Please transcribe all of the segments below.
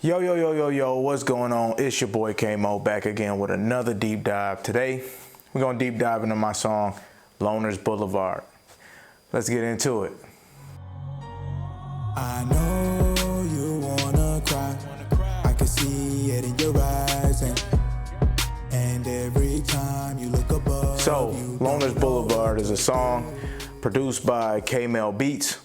Yo, yo, yo, yo, yo, what's going on? It's your boy KMoE back again with another deep dive. Today, we're going to deep dive into my song, Loners Blvd. Let's get into it. I know you wanna cry. I can see it in your eyes, and every time you look above. So, Loners Blvd is a song produced by KMoE.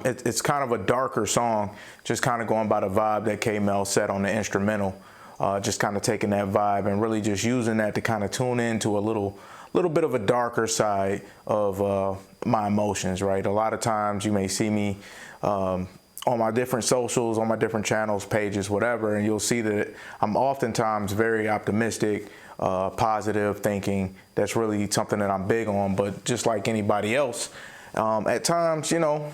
It's kind of a darker song, just kind of going by the vibe that KMoE set on the instrumental. Just kind of taking that vibe and really just using that to kind of tune into a little bit of a darker side of my emotions, right? A lot of times you may see me on my different socials, on my different channels, pages, whatever, and you'll see that I'm oftentimes very optimistic, positive thinking. That's really something that I'm big on. But just like anybody else, at times, you know,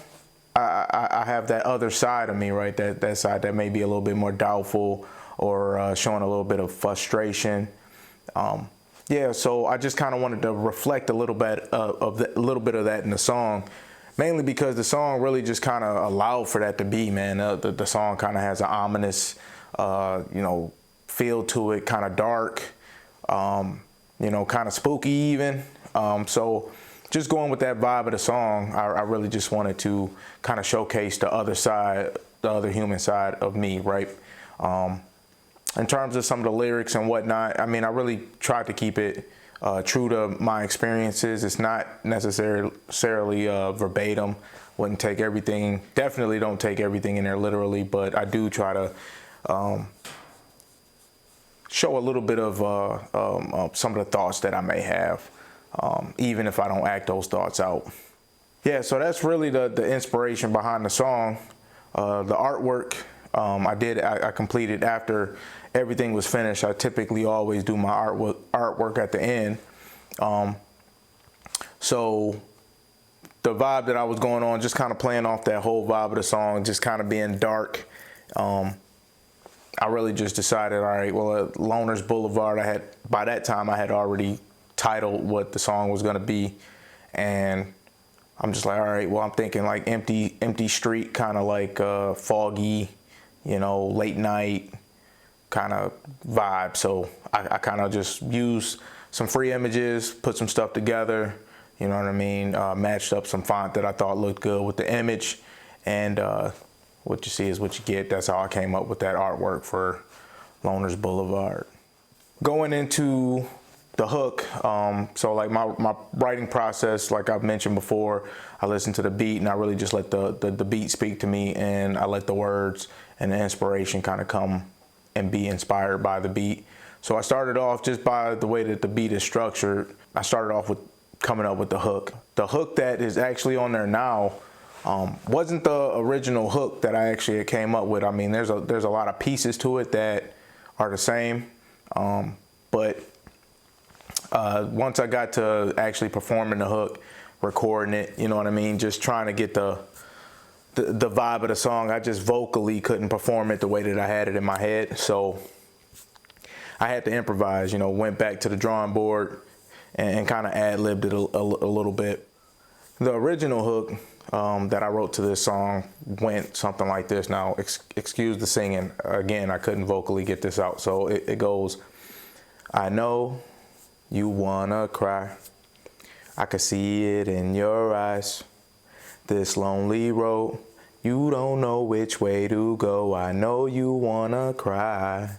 I have that other side of me, right? That side that may be a little bit more doubtful or showing a little bit of frustration. Yeah, so I just kind of wanted to reflect a little bit of that in the song, mainly because the song really just kind of allowed for that to be, man. The song kind of has an ominous, feel to it, kind of dark, kind of spooky even. So just going with that vibe of the song, I really just wanted to kind of showcase the other side, the other human side of me, right? In terms of some of the lyrics and whatnot, I mean, I really tried to keep it true to my experiences. It's not necessarily verbatim. Wouldn't take everything, definitely don't take everything in there literally, but I do try to show a little bit of some of the thoughts that I may have, even if I don't act those thoughts out. Yeah, so that's really the inspiration behind the song. The artwork I completed after everything was finished. I typically always do my artwork at the end. So the vibe that I was going on, just kind of playing off that whole vibe of the song, just kind of being dark. I really just decided, all right, well, Loners Blvd, by that time I had already titled what the song was going to be, and I'm just like, all right, well, I'm thinking like empty street, kind of like foggy, late night kind of vibe. So I kind of just used some free images, put some stuff together, you know what I mean, matched up some font that I thought looked good with the image, and what you see is what you get. That's how I came up with that artwork for Loners Blvd. Going into the hook, so like my writing process, like I've mentioned before, I listen to the beat and I really just let the beat speak to me, and I let the words and the inspiration kind of come and be inspired by the beat. So I started off just by the way that the beat is structured. I started off with coming up with the hook. The hook that is actually on there now wasn't the original hook that I actually came up with. I mean, there's a lot of pieces to it that are the same, but once I got to actually performing the hook, recording it, you know what I mean, just trying to get the vibe of the song, I just vocally couldn't perform it the way that I had it in my head. So I had to improvise, went back to the drawing board and kind of ad-libbed it a little bit. The original hook that I wrote to this song went something like this. Now, excuse the singing. Again, I couldn't vocally get this out. So it goes, I know you wanna cry. I could see it in your eyes. This lonely road, you don't know which way to go. I know you wanna cry.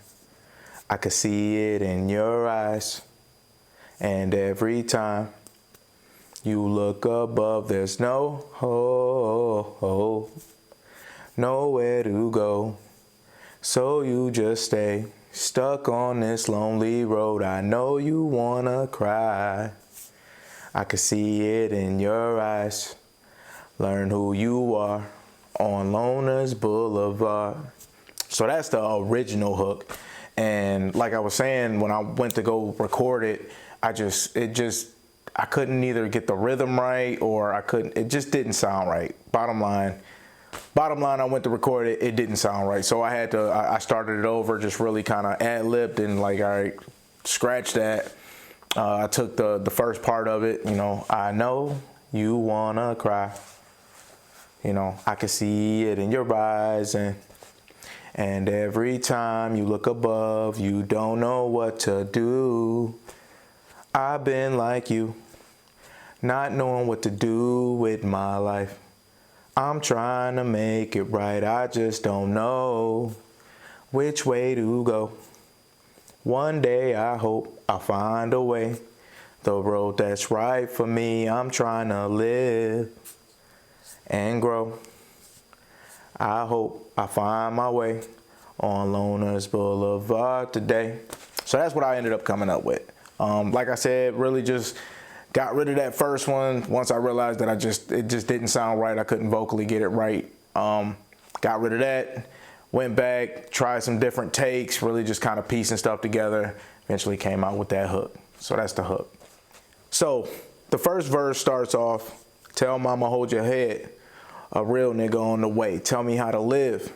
I could see it in your eyes. And every time you look above, there's no hope, nowhere to go. So you just stay stuck on this lonely road. I know you wanna cry. I could see it in your eyes. Learn who you are on Loners Blvd. So that's the original hook. And like I was saying, when I went to go record it, I couldn't either get the rhythm right, or it just didn't sound right. Bottom line, I went to record it, it didn't sound right. So I started it over, just really kind of ad-libbed and like, all right, scratch that. I took the first part of it, I know you wanna cry. I could see it in your eyes, and And every time you look above, you don't know what to do. I've been like you, not knowing what to do with my life. I'm trying to make it right, I just don't know which way to go. One day I hope I'll find a way. The road that's right for me, I'm trying to live and grow. I hope I find my way on Loners Blvd today. So that's what I ended up coming up with. Like I said, really just got rid of that first one once I realized that it just didn't sound right. I couldn't vocally get it right. Got rid of that, went back, tried some different takes, really just kind of piecing stuff together. Eventually came out with that hook. So that's the hook. So the first verse starts off, tell mama hold your head, a real nigga on the way. Tell me how to live,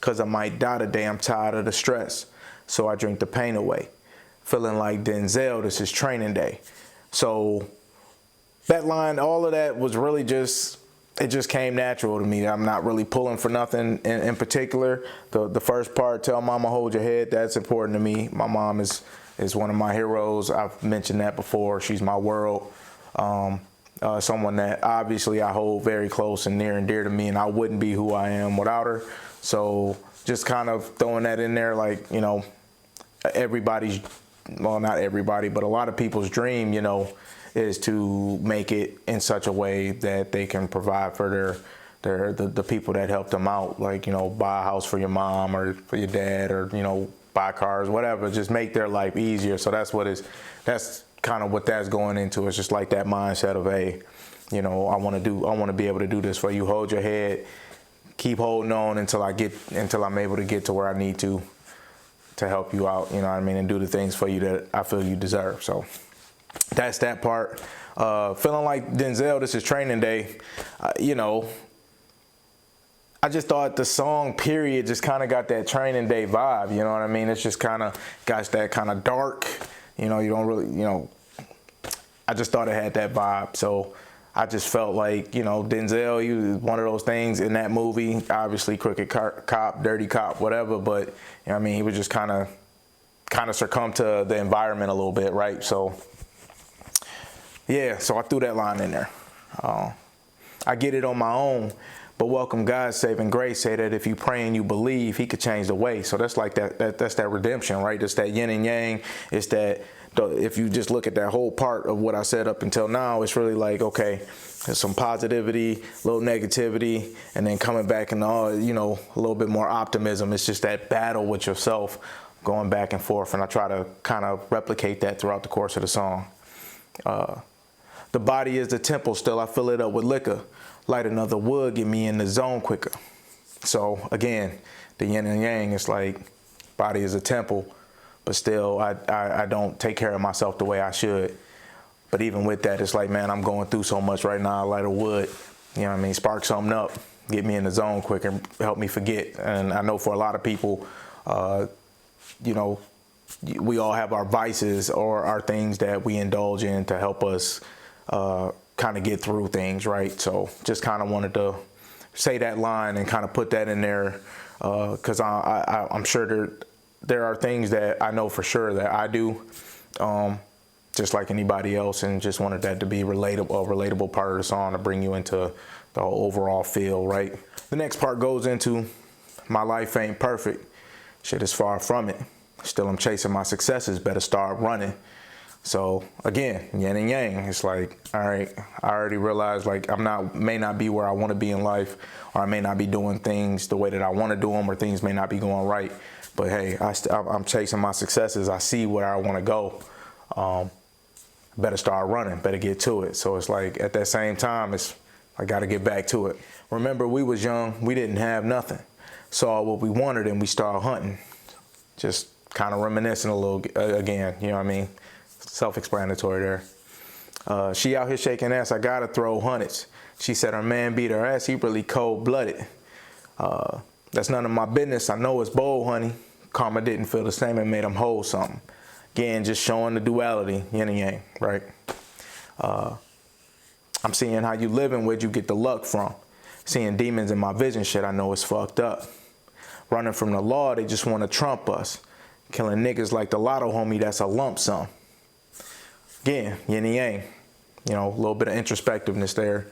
cause I might die today. I'm tired of the stress, so I drink the pain away. Feeling like Denzel, this is training day. So that line, all of that was really just, it just came natural to me. I'm not really pulling for nothing in particular. The first part, tell mama hold your head, that's important to me. My mom is one of my heroes. I've mentioned that before. She's my world. Someone that obviously I hold very close and near and dear to me, and I wouldn't be who I am without her. So just kind of throwing that in there, like, you know, everybody's, well, not everybody, but a lot of people's dream, you know, is to make it in such a way that they can provide for the people that helped them out, like, you know, buy a house for your mom or for your dad, or, you know, buy cars, whatever, just make their life easier. So that's kind of what that's going into. It's just like that mindset of, hey, you know, I want to be able to do this for you. Hold your head, keep holding on until I'm able to get to where I need to help you out, you know what I mean, and do the things for you that I feel you deserve. So that's that part. Feeling like Denzel, this is training day. You know, I just thought the song period just kind of got that training day vibe, you know what I mean? It's just kind of got that kind of dark, you know, you don't really, you know, I just thought it had that vibe. So I just felt like, you know, Denzel, he was one of those things in that movie, obviously crooked cop, dirty cop, whatever, but, you know what I mean, he was just kind of succumb to the environment a little bit, right? So, yeah, so I threw that line in there. I get it on my own, but welcome God's saving grace. Say that if you pray and you believe, he could change the way. So that's like that's that redemption, right? It's that yin and yang. It's that, if you just look at that whole part of what I said up until now, it's really like, okay, there's some positivity, a little negativity, and then coming back and all, you know, a little bit more optimism. It's just that battle with yourself going back and forth. And I try to kind of replicate that throughout the course of the song. The body is the temple, still I fill it up with liquor. Light another wood, get me in the zone quicker. So again, the yin and yang, it's like body is a temple, but still I don't take care of myself the way I should. But even with that, it's like, man, I'm going through so much right now. I light a wood, you know what I mean? Spark something up, get me in the zone quicker, help me forget. And I know for a lot of people, you know, we all have our vices or our things that we indulge in to help us kind of get through things, right? So just kind of wanted to say that line and kind of put that in there, because I'm sure there are things that I know for sure that I do, just like anybody else, and just wanted that to be a relatable part of the song to bring you into the whole overall feel, right? The next part goes into my life ain't perfect, shit is far from it. Still I'm chasing my successes, better start running. So again, yin and yang. It's like, all right, I already realized like may not be where I want to be in life, or I may not be doing things the way that I want to do them, or things may not be going right. But hey, I'm chasing my successes. I see where I want to go. Better start running, better get to it. So it's like at that same time, I got to get back to it. Remember, we was young, we didn't have nothing. Saw what we wanted and we started hunting. Just kind of reminiscing a little again, you know what I mean? Self-explanatory there. She out here shaking ass, I gotta throw hundreds. She said her man beat her ass, he really cold-blooded. That's none of my business, I know it's bold, honey. Karma didn't feel the same and made him hold something. Again, just showing the duality, yin and yang, right? I'm seeing how you living, where'd you get the luck from? Seeing demons in my vision, shit, I know it's fucked up. Running from the law, they just want to trump us. Killing niggas like the lotto, homie, that's a lump sum. Again, yin and yang. You know, a little bit of introspectiveness there,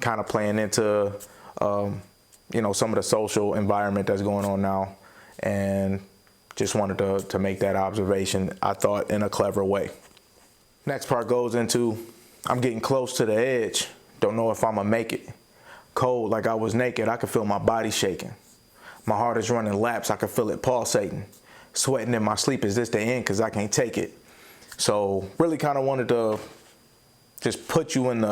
kind of playing into, you know, some of the social environment that's going on now. And just wanted to make that observation, I thought, in a clever way. Next part goes into, I'm getting close to the edge. Don't know if I'm gonna make it. Cold like I was naked, I could feel my body shaking. My heart is running laps, I could feel it pulsating. Sweating in my sleep, is this the end? Cause I can't take it. So really kind of wanted to just put you in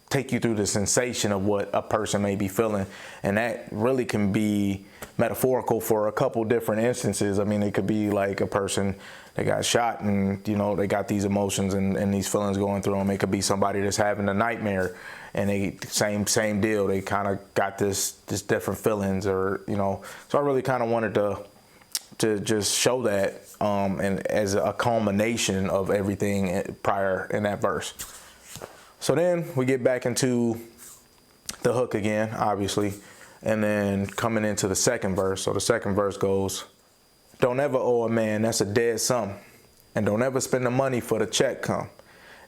take you through the sensation of what a person may be feeling. And that really can be metaphorical for a couple different instances. I mean, it could be like a person that got shot and, you know, they got these emotions and these feelings going through them. It could be somebody that's having a nightmare and they same deal. They kind of got this different feelings, or, you know, so I really kind of wanted to just show that and as a culmination of everything prior in that verse. So then we get back into the hook again, obviously, and then coming into the second verse. So the second verse goes, don't ever owe a man, that's a dead sum. And don't ever spend the money for the check come.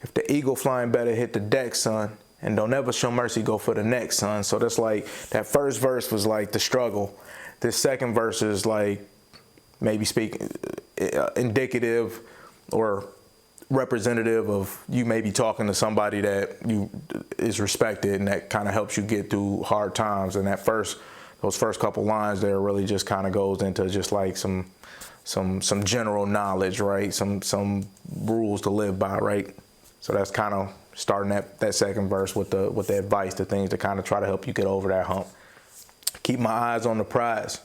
If the eagle flying better hit the deck, son. And don't ever show mercy, go for the next, son. So that's like, that first verse was like the struggle. This second verse is like, maybe speaking indicative or representative of you maybe talking to somebody that you is respected and that kind of helps you get through hard times. And those first couple lines there really just kind of goes into just like some general knowledge, right? Some rules to live by, right? So that's kind of starting that second verse with the advice, the things to kind of try to help you get over that hump. Keep my eyes on the prize,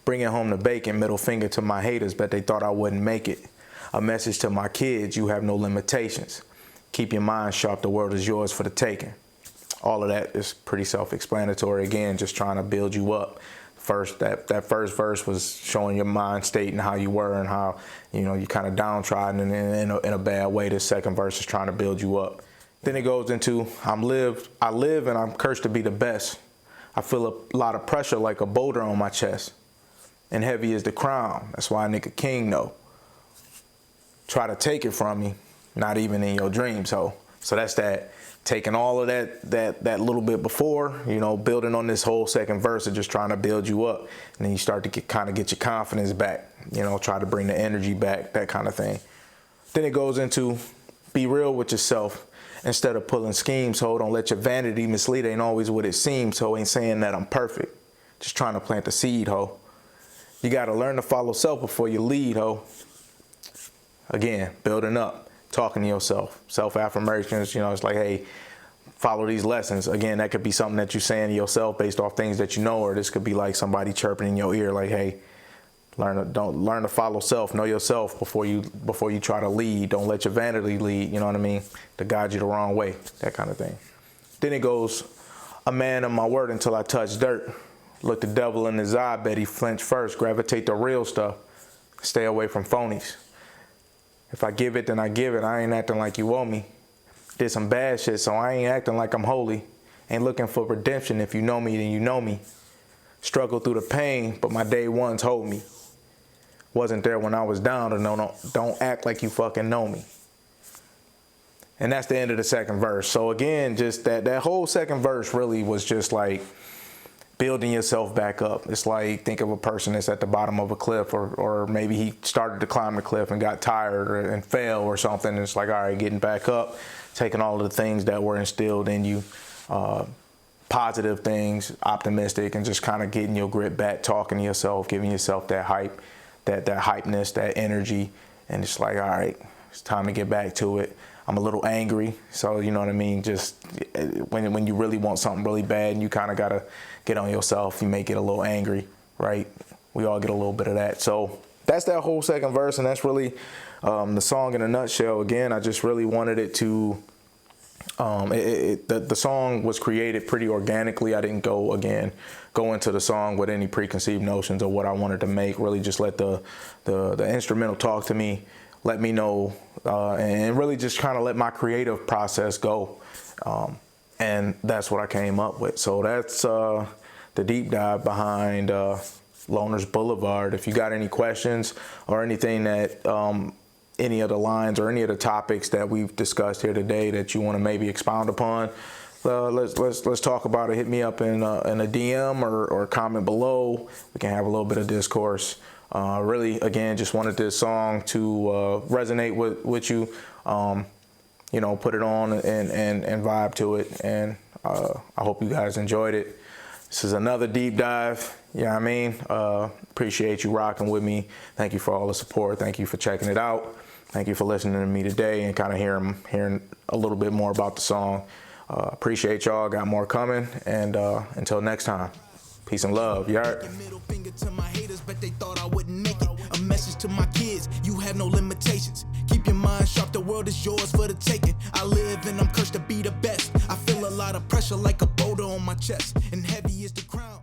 bringing home the bacon, middle finger to my haters, bet they thought I wouldn't make it. A message to my kids, you have no limitations. Keep your mind sharp, the world is yours for the taking. All of that is pretty self-explanatory. Again, just trying to build you up. That first verse was showing your mind state and how you were and how, you know, you kind of downtrodden in a bad way. The second verse is trying to build you up. Then it goes into, I live and I'm cursed to be the best. I feel a lot of pressure like a boulder on my chest. And heavy is the crown. That's why a nigga king know. Try to take it from me, not even in your dreams, ho. So that's that, taking all of that little bit before, you know, building on this whole second verse and just trying to build you up. And then you start to kind of get your confidence back, you know, try to bring the energy back, that kind of thing. Then it goes into be real with yourself instead of pulling schemes, ho. Don't let your vanity mislead, ain't always what it seems, ho. Ain't saying that I'm perfect, just trying to plant the seed, ho. You got to learn to follow self before you lead, ho. Again, building up, talking to yourself, self-affirmations, you know, it's like, hey, follow these lessons. Again, that could be something that you're saying to yourself based off things that you know, or this could be like somebody chirping in your ear, like, hey, learn to follow self, know yourself before you try to lead. Don't let your vanity lead, you know what I mean, to guide you the wrong way, that kind of thing. Then it goes, a man of my word until I touch dirt. Look the devil in his eye, bet he flinch first. Gravitate to real stuff. Stay away from phonies. If I give it, then I give it. I ain't acting like you owe me. Did some bad shit, so I ain't acting like I'm holy. Ain't looking for redemption. If you know me, then you know me. Struggle through the pain, but my day ones hold me. Wasn't there when I was down, or don't act like you fucking know me. And that's the end of the second verse. So again, just that whole second verse really was just like building yourself back up. It's like, think of a person that's at the bottom of a cliff, or maybe he started to climb the cliff and got tired and fell or something. And it's like, all right, getting back up, taking all of the things that were instilled in you, positive things, optimistic, and just kind of getting your grit back, talking to yourself, giving yourself that hype, that hypeness, that energy. And it's like, all right, it's time to get back to it. I'm a little angry, so you know what I mean? Just when you really want something really bad and you kind of got to get on yourself, you may get a little angry, right? We all get a little bit of that. So that's that whole second verse, and that's really the song in a nutshell. Again, I just really wanted it to, the song was created pretty organically. I didn't go into the song with any preconceived notions of what I wanted to make. Really just let the instrumental talk to me, let me know, and really just kind of let my creative process go. And that's what I came up with. So the deep dive behind Loners Blvd. If you got any questions or anything that any of the lines or any of the topics that we've discussed here today that you want to maybe expound upon, let's talk about it. Hit me up in a DM or comment below. We can have a little bit of discourse. Really, again, just wanted this song to resonate with you. You know, put it on and vibe to it. And I hope you guys enjoyed it. This is another deep dive. You know what I mean? Appreciate you rocking with me. Thank you for all the support. Thank you for checking it out. Thank you for listening to me today and kind of hearing a little bit more about the song. Appreciate y'all. Got more coming. And until next time, peace and love. You heard? Middle finger to my haters, but they thought I wouldn't make it. A message to my kids, you have no limitations. Keep your mind sharp, the world is yours for the taking. I live and I'm cursed to be the best. I feel a lot of pressure like a boulder on my chest, and heavy is the crown.